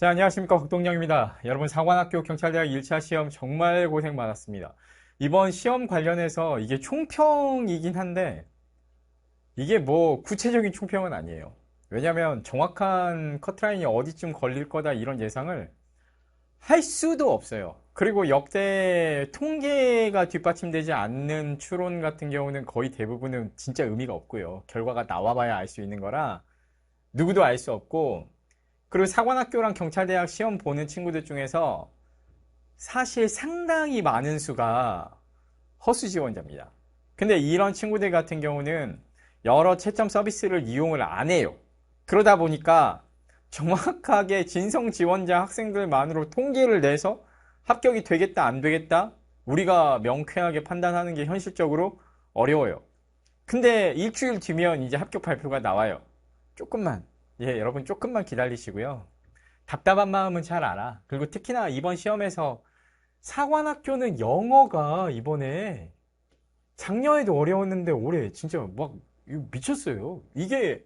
자, 안녕하십니까. 국동영입니다. 여러분, 사관학교 경찰대학 1차 시험 정말 고생 많았습니다. 이번 시험 관련해서 이게 총평이긴 한데, 이게 뭐 구체적인 총평은 아니에요. 왜냐면 정확한 커트라인이 어디쯤 걸릴 거다 이런 예상을 할 수도 없어요. 그리고 역대 통계가 뒷받침되지 않는 추론 같은 경우는 거의 대부분은 진짜 의미가 없고요. 결과가 나와봐야 알 수 있는 거라 누구도 알 수 없고, 그리고 사관학교랑 경찰대학 시험 보는 친구들 중에서 사실 상당히 많은 수가 허수 지원자입니다. 근데 이런 친구들 같은 경우는 여러 채점 서비스를 이용을 안 해요. 그러다 보니까 정확하게 진성 지원자 학생들만으로 통계를 내서 합격이 되겠다, 안 되겠다, 우리가 명쾌하게 판단하는 게 현실적으로 어려워요. 근데 일주일 뒤면 이제 합격 발표가 나와요. 조금만, 여러분 조금만 기다리시고요. 답답한 마음은 잘 알아. 그리고 특히나 이번 시험에서 사관학교는 영어가 이번에 작년에도 어려웠는데 올해 진짜 막 미쳤어요. 이게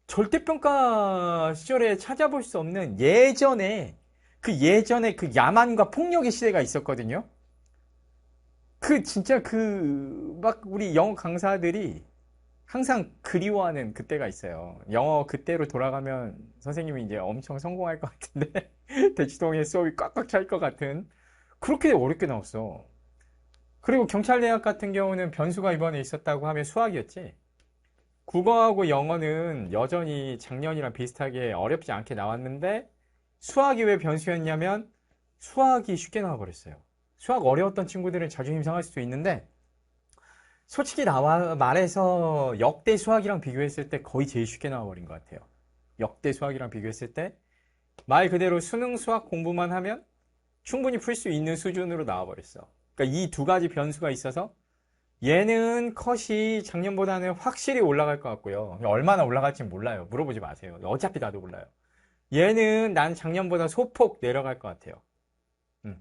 절대평가 시절에 찾아볼 수 없는 예전에 그 야만과 폭력의 시대가 있었거든요. 그 진짜 그 막 우리 영어 강사들이 항상 그리워하는 그때가 있어요. 영어 그때로 돌아가면 선생님이 이제 엄청 성공할 것 같은데 대치동에 수업이 꽉꽉 찰 것 같은 그렇게 어렵게 나왔어. 그리고 경찰대학 같은 경우는 변수가 이번에 있었다고 하면 수학이었지. 국어하고 영어는 여전히 작년이랑 비슷하게 어렵지 않게 나왔는데 수학이 왜 변수였냐면 수학이 쉽게 나와버렸어요. 수학 어려웠던 친구들은 자존심 상할 수도 있는데 솔직히 나와 말해서 역대 수학이랑 비교했을 때 거의 제일 쉽게 나와버린 것 같아요. 역대 수학이랑 비교했을 때 말 그대로 수능 수학 공부만 하면 충분히 풀 수 있는 수준으로 나와버렸어. 그러니까 이 두 가지 변수가 있어서 얘는 컷이 작년보다는 확실히 올라갈 것 같고요. 얼마나 올라갈지 몰라요. 물어보지 마세요. 어차피 나도 몰라요. 얘는 난 작년보다 소폭 내려갈 것 같아요.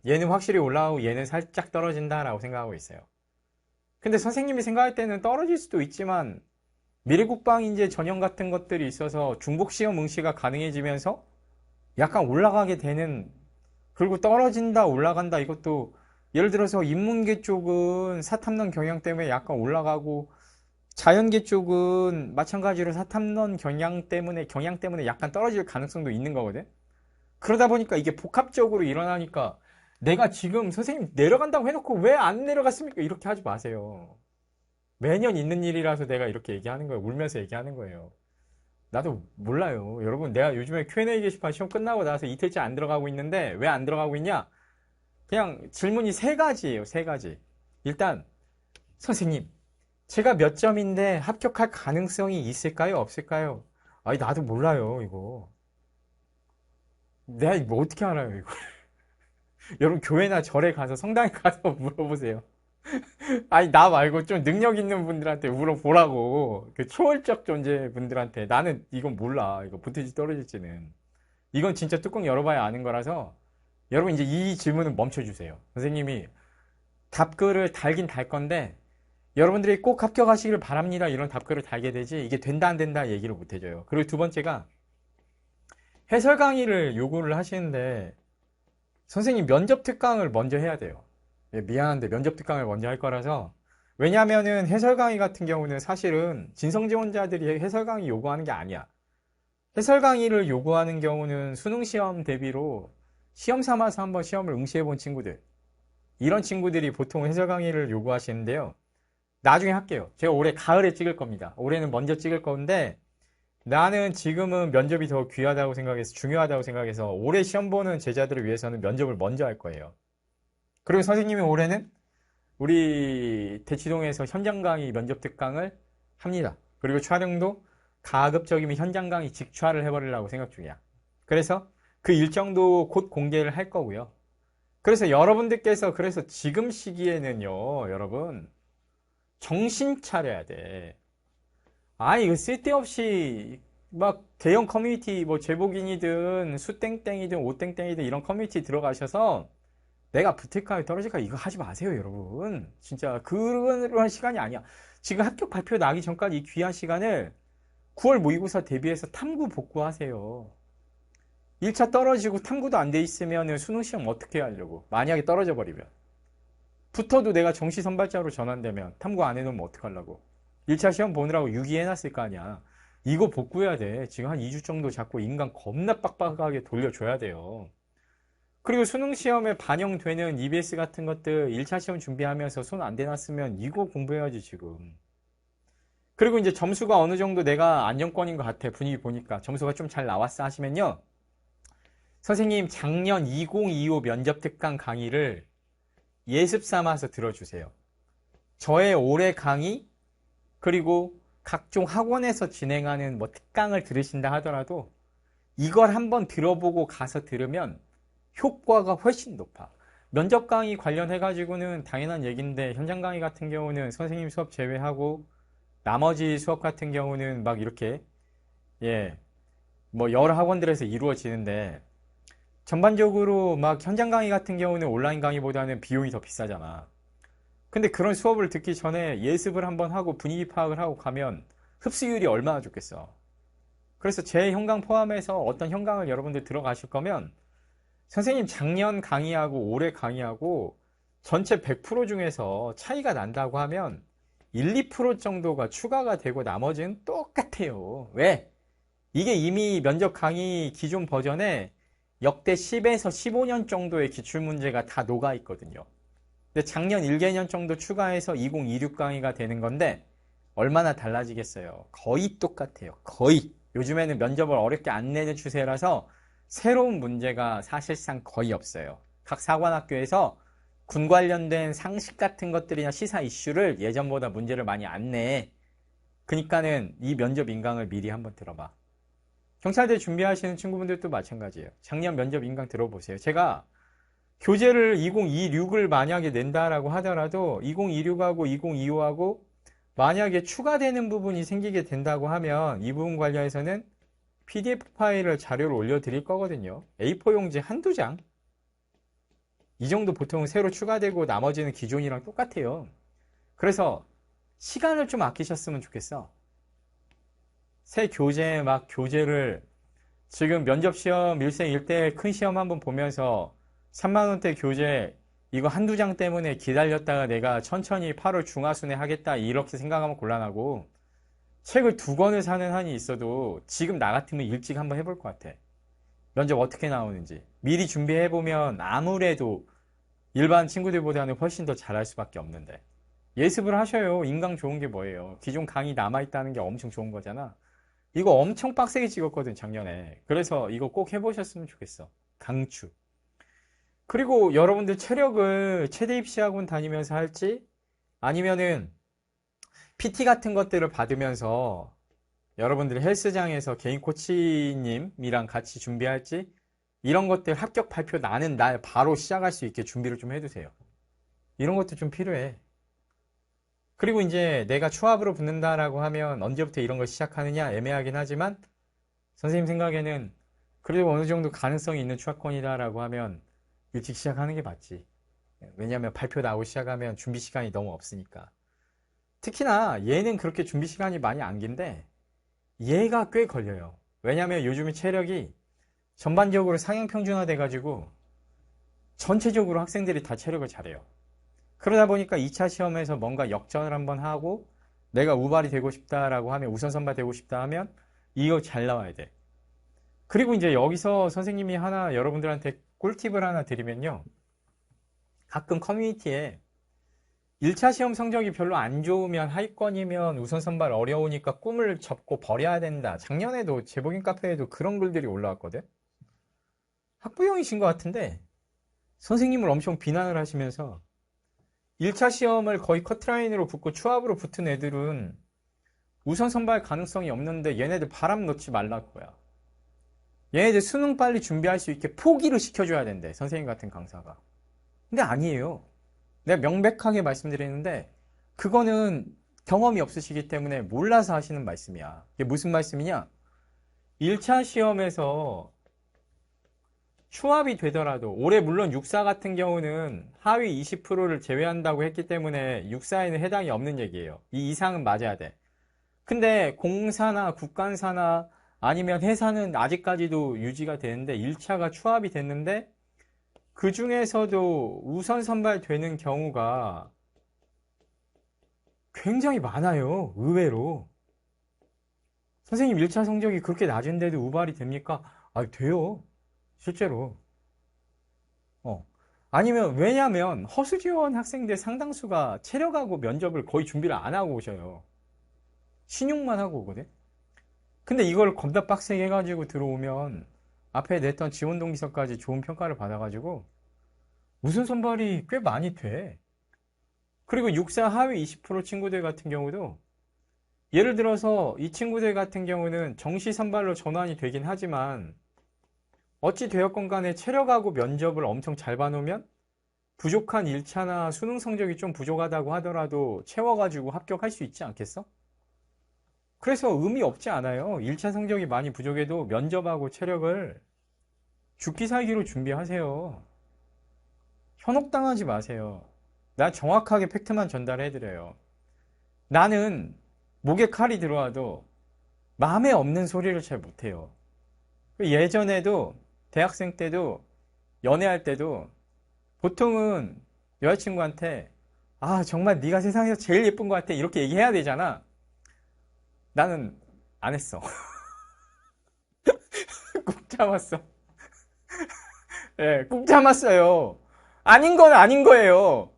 얘는 확실히 올라가고 얘는 살짝 떨어진다라고 생각하고 있어요. 근데 선생님이 생각할 때는 떨어질 수도 있지만 미래국방인재 전형 같은 것들이 있어서 중복시험 응시가 가능해지면서 약간 올라가게 되는, 그리고 떨어진다 올라간다 이것도 예를 들어서 인문계 쪽은 사탐론 경향 때문에 약간 올라가고 자연계 쪽은 마찬가지로 사탐론 경향 때문에 약간 떨어질 가능성도 있는 거거든. 그러다 보니까 이게 복합적으로 일어나니까 내가 지금 선생님 내려간다고 해놓고 왜 안 내려갔습니까? 이렇게 하지 마세요. 매년 있는 일이라서 내가 이렇게 얘기하는 거예요. 울면서 얘기하는 거예요. 나도 몰라요. 여러분, 내가 요즘에 Q&A 게시판 시험 끝나고 나서 이틀째 안 들어가고 있는데 왜 안 들어가고 있냐? 그냥 질문이 세 가지예요. 세 가지. 일단, 선생님, 제가 몇 점인데 합격할 가능성이 있을까요? 없을까요? 아니, 나도 몰라요, 이거. 내가 뭐 어떻게 알아요, 이거. 여러분, 교회나 절에 가서 성당에 가서 물어보세요. 아니, 나 말고 좀 능력 있는 분들한테 물어보라고. 그 초월적 존재 분들한테. 나는 이건 몰라. 이거 붙을지 떨어질지는. 이건 진짜 뚜껑 열어봐야 아는 거라서 여러분 이제 이 질문은 멈춰주세요. 선생님이 답글을 달긴 달 건데 여러분들이 꼭 합격하시길 바랍니다. 이런 답글을 달게 되지 이게 된다 안 된다 얘기를 못 해줘요. 그리고 두 번째가 해설 강의를 요구를 하시는데 선생님 면접 특강을 먼저 해야 돼요. 미안한데 면접 특강을 먼저 할 거라서. 왜냐하면은 해설 강의 같은 경우는 사실은 진성 지원자들이 해설 강의 요구하는 게 아니야. 해설 강의를 요구하는 경우는 수능 시험 대비로 시험 삼아서 한번 시험을 응시해 본 친구들, 이런 친구들이 보통 해설 강의를 요구하시는데요. 나중에 할게요. 제가 올해 가을에 찍을 겁니다. 올해는 먼저 찍을 건데 나는 지금은 면접이 더 귀하다고 생각해서, 중요하다고 생각해서 올해 시험 보는 제자들을 위해서는 면접을 먼저 할 거예요. 그리고 선생님이 올해는 우리 대치동에서 현장 강의 면접 특강을 합니다. 그리고 촬영도 가급적이면 현장 강의 직촬을 해버리려고 생각 중이야. 그래서 그 일정도 곧 공개를 할 거고요. 그래서 여러분들께서 그래서 지금 시기에는요, 여러분 정신 차려야 돼. 아니 이거 쓸데없이 막 대형 커뮤니티 뭐 제복인이든 수땡땡이든 오땡땡이든 이런 커뮤니티 들어가셔서 내가 붙을까 떨어질까 이거 하지 마세요, 여러분. 진짜 그런 시간이 아니야. 지금 합격 발표 나기 전까지 이 귀한 시간을 9월 모의고사 대비해서 탐구 복구하세요. 1차 떨어지고 탐구도 안 돼 있으면 수능 시험 어떻게 하려고? 만약에 떨어져 버리면. 붙어도 내가 정시 선발자로 전환되면 탐구 안 해놓으면 어떡하려고? 1차 시험 보느라고 유기해놨을 거 아니야. 이거 복구해야 돼. 지금 한 2주 정도 잡고 인강 겁나 빡빡하게 돌려줘야 돼요. 그리고 수능 시험에 반영되는 EBS 같은 것들 1차 시험 준비하면서 손 안 대놨으면 이거 공부해야지 지금. 그리고 이제 점수가 어느 정도 내가 안정권인 것 같아. 분위기 보니까 점수가 좀 잘 나왔어 하시면요. 선생님 작년 2025 면접 특강 강의를 예습 삼아서 들어주세요. 저의 올해 강의 그리고 각종 학원에서 진행하는 뭐 특강을 들으신다 하더라도 이걸 한번 들어보고 가서 들으면 효과가 훨씬 높아. 면접 강의 관련해가지고는 당연한 얘기인데 현장 강의 같은 경우는 선생님 수업 제외하고 나머지 수업 같은 경우는 막 이렇게 뭐 여러 학원들에서 이루어지는데 전반적으로 막 현장 강의 같은 경우는 온라인 강의보다는 비용이 더 비싸잖아. 근데 그런 수업을 듣기 전에 예습을 한번 하고 분위기 파악을 하고 가면 흡수율이 얼마나 좋겠어. 그래서 제 현강 포함해서 어떤 현강을 여러분들 들어가실 거면 선생님 작년 강의하고 올해 강의하고 전체 100% 중에서 차이가 난다고 하면 1, 2% 정도가 추가가 되고 나머지는 똑같아요. 왜? 이게 이미 면접 강의 기존 버전에 역대 10에서 15년 정도의 기출문제가 다 녹아 있거든요. 근데 작년 1개년 정도 추가해서 2026 강의가 되는 건데 얼마나 달라지겠어요? 거의 똑같아요. 거의. 요즘에는 면접을 어렵게 안 내는 추세라서 새로운 문제가 사실상 거의 없어요. 각 사관학교에서 군 관련된 상식 같은 것들이나 시사 이슈를 예전보다 문제를 많이 안 내. 그러니까는 이 면접 인강을 미리 한번 들어봐. 경찰대 준비하시는 친구분들도 마찬가지예요. 작년 면접 인강 들어보세요. 제가 교재를 2026을 만약에 낸다라고 하더라도 2026하고 2025하고 만약에 추가되는 부분이 생기게 된다고 하면 이 부분 관련해서는 PDF 파일을 자료를 올려드릴 거거든요. A4 용지 한두 장. 이 정도 보통 새로 추가되고 나머지는 기존이랑 똑같아요. 그래서 시간을 좀 아끼셨으면 좋겠어. 새 교재 막 교재를 지금 면접시험 일생 일대 큰 시험 한번 보면서 3만원대 교재 이거 한두 장 때문에 기다렸다가 내가 천천히 8월 중하순에 하겠다 이렇게 생각하면 곤란하고 책을 2권을 사는 한이 있어도 지금 나 같으면 일찍 한번 해볼 것 같아. 면접 어떻게 나오는지 미리 준비해보면 아무래도 일반 친구들보다는 훨씬 더 잘할 수밖에 없는데 예습을 하셔요. 인강 좋은 게 뭐예요? 기존 강의 남아있다는 게 엄청 좋은 거잖아. 이거 엄청 빡세게 찍었거든 작년에. 그래서 이거 꼭 해보셨으면 좋겠어. 강추. 그리고 여러분들 체력을 최대 입시학원 다니면서 할지 아니면은 PT 같은 것들을 받으면서 여러분들이 헬스장에서 개인 코치님이랑 같이 준비할지 이런 것들 합격 발표 나는 날 바로 시작할 수 있게 준비를 좀 해두세요. 이런 것도 좀 필요해. 그리고 이제 내가 추합으로 붙는다라고 하면 언제부터 이런 걸 시작하느냐 애매하긴 하지만 선생님 생각에는 그래도 어느 정도 가능성이 있는 추합권이다라고 하면 일찍 시작하는 게 맞지. 왜냐하면 발표 나오고 시작하면 준비 시간이 너무 없으니까. 특히나 얘는 그렇게 준비 시간이 많이 안 긴데 얘가 꽤 걸려요. 왜냐하면 요즘에 체력이 전반적으로 상향 평준화 돼가지고 전체적으로 학생들이 다 체력을 잘해요. 그러다 보니까 2차 시험에서 뭔가 역전을 한번 하고 내가 우발이 되고 싶다라고 하면 우선 선발 되고 싶다 하면 이거 잘 나와야 돼. 그리고 이제 여기서 선생님이 하나 여러분들한테 꿀팁을 하나 드리면요. 가끔 커뮤니티에 1차 시험 성적이 별로 안 좋으면 하위권이면 우선 선발 어려우니까 꿈을 접고 버려야 된다. 작년에도 제복인 카페에도 그런 글들이 올라왔거든. 학부형이신 것 같은데 선생님을 엄청 비난을 하시면서 1차 시험을 거의 커트라인으로 붙고 추합으로 붙은 애들은 우선 선발 가능성이 없는데 얘네들 바람 넣지 말라고 거야. 얘네들 수능 빨리 준비할 수 있게 포기를 시켜줘야 된대. 선생님 같은 강사가. 근데 아니에요. 내가 명백하게 말씀드리는데 그거는 경험이 없으시기 때문에 몰라서 하시는 말씀이야. 이게 무슨 말씀이냐? 1차 시험에서 추합이 되더라도 올해 물론 육사 같은 경우는 하위 20%를 제외한다고 했기 때문에 육사에는 해당이 없는 얘기예요. 이 이상은 맞아야 돼. 근데 공사나 국간사나 아니면 회사는 아직까지도 유지가 되는데 1차가 추합이 됐는데 그 중에서도 우선 선발되는 경우가 굉장히 많아요. 의외로. 선생님 1차 성적이 그렇게 낮은데도 우발이 됩니까? 아, 돼요. 실제로. 어. 아니면, 왜냐면, 허수 지원 학생들 상당수가 체력하고 면접을 거의 준비를 안 하고 오셔요. 신용만 하고 오거든? 근데 이걸 겁나 빡세게 해가지고 들어오면, 앞에 냈던 지원 동기서까지 좋은 평가를 받아가지고, 우선 선발이 꽤 많이 돼. 그리고 6사 하위 20% 친구들 같은 경우도, 예를 들어서 이 친구들 같은 경우는 정시 선발로 전환이 되긴 하지만, 어찌 되었건 간에 체력하고 면접을 엄청 잘 봐놓으면 부족한 1차나 수능 성적이 좀 부족하다고 하더라도 채워가지고 합격할 수 있지 않겠어? 그래서 의미 없지 않아요. 1차 성적이 많이 부족해도 면접하고 체력을 죽기 살기로 준비하세요. 현혹당하지 마세요. 나 정확하게 팩트만 전달해드려요. 나는 목에 칼이 들어와도 마음에 없는 소리를 잘 못해요. 예전에도 대학생 때도 연애할 때도 보통은 여자친구한테 아 정말 네가 세상에서 제일 예쁜 것 같아 이렇게 얘기해야 되잖아. 나는 안 했어. 꾹 참았어. 예, 꾹 참았어요. 아닌 건 아닌 거예요.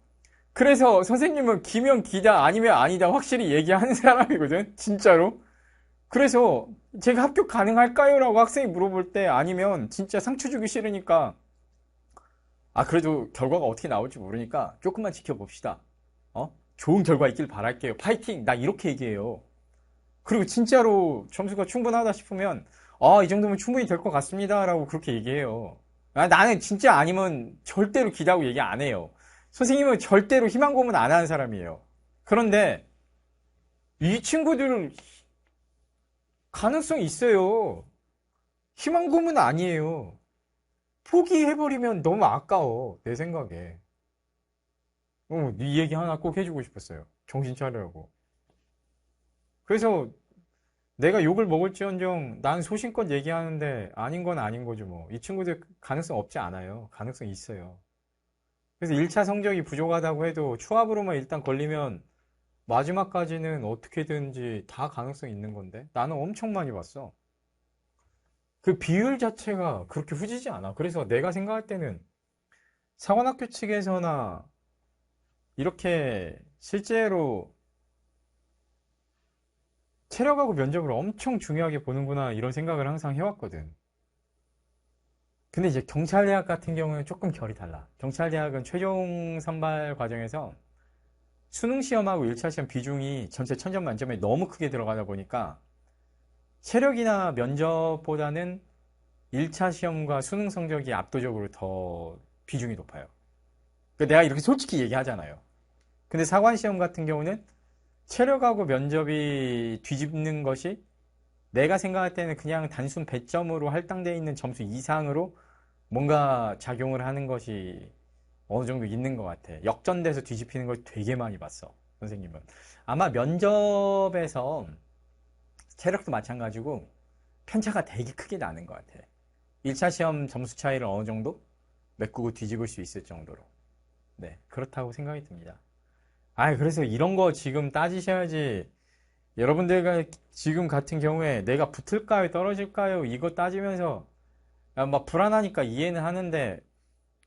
그래서 선생님은 기면 기다 아니면 아니다 확실히 얘기하는 사람이거든 진짜로. 그래서 제가 합격 가능할까요? 라고 학생이 물어볼 때 아니면 진짜 상처 주기 싫으니까 아, 그래도 결과가 어떻게 나올지 모르니까 조금만 지켜봅시다. 좋은 결과 있길 바랄게요. 파이팅! 나 이렇게 얘기해요. 그리고 진짜로 점수가 충분하다 싶으면, 이 정도면 충분히 될 것 같습니다. 라고 그렇게 얘기해요. 아, 나는 진짜 아니면 절대로 기다고 얘기 안 해요. 선생님은 절대로 희망 고문 안 하는 사람이에요. 그런데 이 친구들은 가능성이 있어요. 희망 고문 아니에요. 포기해버리면 너무 아까워. 내 생각에. 이 얘기 하나 꼭 해주고 싶었어요. 정신 차리라고. 그래서 내가 욕을 먹을지언정 난 소신껏 얘기하는데 아닌 건 아닌 거죠 뭐. 이 친구들 가능성 없지 않아요. 가능성 있어요. 그래서 1차 성적이 부족하다고 해도 추합으로만 일단 걸리면 마지막까지는 어떻게든지 다 가능성이 있는 건데 나는 엄청 많이 봤어. 그 비율 자체가 그렇게 후지지 않아. 그래서 내가 생각할 때는 사관학교 측에서나 이렇게 실제로 체력하고 면접을 엄청 중요하게 보는구나 이런 생각을 항상 해왔거든. 근데 이제 경찰대학 같은 경우는 조금 결이 달라. 경찰대학은 최종 선발 과정에서 수능 시험하고 1차 시험 비중이 전체 천점 만점에 너무 크게 들어가다 보니까 체력이나 면접보다는 1차 시험과 수능 성적이 압도적으로 더 비중이 높아요. 내가 이렇게 솔직히 얘기하잖아요. 근데 사관 시험 같은 경우는 체력하고 면접이 뒤집는 것이 내가 생각할 때는 그냥 단순 배점으로 할당되어 있는 점수 이상으로 뭔가 작용을 하는 것이 어느 정도 있는 것 같아. 역전돼서 뒤집히는 걸 되게 많이 봤어, 선생님은. 아마 면접에서 체력도 마찬가지고 편차가 되게 크게 나는 것 같아. 1차 시험 점수 차이를 어느 정도 메꾸고 뒤집을 수 있을 정도로. 네, 그렇다고 생각이 듭니다. 그래서 이런 거 지금 따지셔야지. 여러분들과 지금 같은 경우에 내가 붙을까요, 떨어질까요? 이거 따지면서 막 불안하니까 이해는 하는데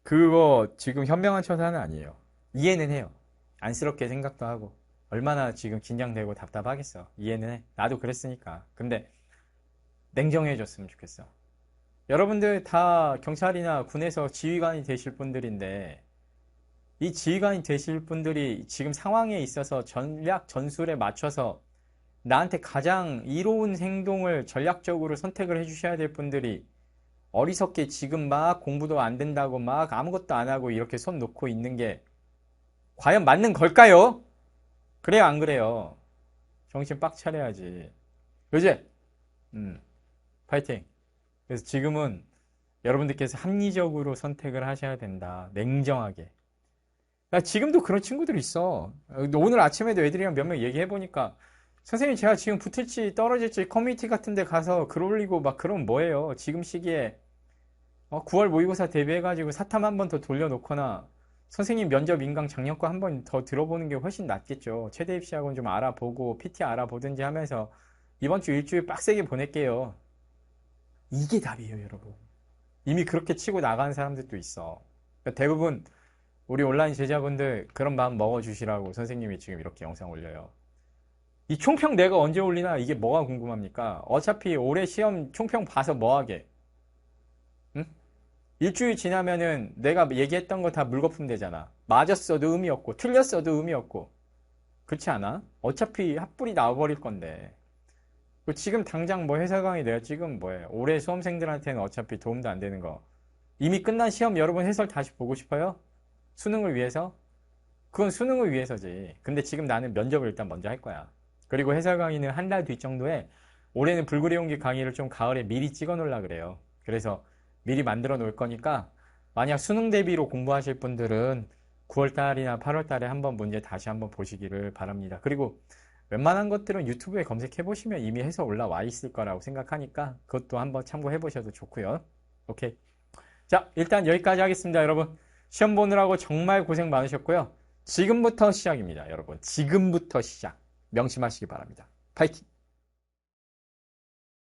그거 지금 현명한 처사는 아니에요. 이해는 해요. 안쓰럽게 생각도 하고 얼마나 지금 긴장되고 답답하겠어. 이해는 해. 나도 그랬으니까. 근데 냉정해졌으면 좋겠어. 여러분들 다 경찰이나 군에서 지휘관이 되실 분들인데 이 지휘관이 되실 분들이 지금 상황에 있어서 전략 전술에 맞춰서 나한테 가장 이로운 행동을 전략적으로 선택을 해주셔야 될 분들이 어리석게 지금 막 공부도 안 된다고 막 아무것도 안 하고 이렇게 손 놓고 있는 게 과연 맞는 걸까요? 그래요, 안 그래요? 정신 빡 차려야지. 그지? 파이팅. 그래서 지금은 여러분들께서 합리적으로 선택을 하셔야 된다. 냉정하게. 나 지금도 그런 친구들 있어. 오늘 아침에도 애들이랑 몇 명 얘기해보니까 선생님 제가 지금 붙을지 떨어질지 커뮤니티 같은 데 가서 글 올리고 막 그러면 뭐예요? 지금 시기에 9월 모의고사 대비해가지고 사탐 한 번 더 돌려놓거나 선생님 면접 인강 작년 거 한 번 더 들어보는 게 훨씬 낫겠죠. 최대 입시학원 좀 알아보고 PT 알아보든지 하면서 이번 주 일주일 빡세게 보낼게요. 이게 답이에요, 여러분. 이미 그렇게 치고 나가는 사람들도 있어. 그러니까 대부분 우리 온라인 제자분들 그런 마음 먹어주시라고 선생님이 지금 이렇게 영상 올려요. 이 총평 내가 언제 올리나 이게 뭐가 궁금합니까? 어차피 올해 시험 총평 봐서 뭐 하게? 응? 일주일 지나면은 내가 얘기했던 거 다 물거품 되잖아. 맞았어도 의미 없고 틀렸어도 의미 없고 그렇지 않아? 어차피 핫불이 나와버릴 건데. 지금 당장 뭐 해설 강의 내가 찍으면 뭐해? 올해 수험생들한테는 어차피 도움도 안 되는 거. 이미 끝난 시험 여러분 해설 다시 보고 싶어요? 수능을 위해서? 그건 수능을 위해서지. 근데 지금 나는 면접을 일단 먼저 할 거야. 그리고 해설 강의는 한 달 뒤 정도에 올해는 불구리온기 강의를 좀 가을에 미리 찍어 놓으려 그래요. 그래서 미리 만들어 놓을 거니까 만약 수능 대비로 공부하실 분들은 9월 달이나 8월 달에 한번 문제 다시 한번 보시기를 바랍니다. 그리고 웬만한 것들은 유튜브에 검색해 보시면 이미 해서 올라와 있을 거라고 생각하니까 그것도 한번 참고해 보셔도 좋고요. 오케이. 자, 일단 여기까지 하겠습니다, 여러분. 시험 보느라고 정말 고생 많으셨고요. 지금부터 시작입니다, 여러분. 지금부터 시작. 명심하시기 바랍니다. 파이팅!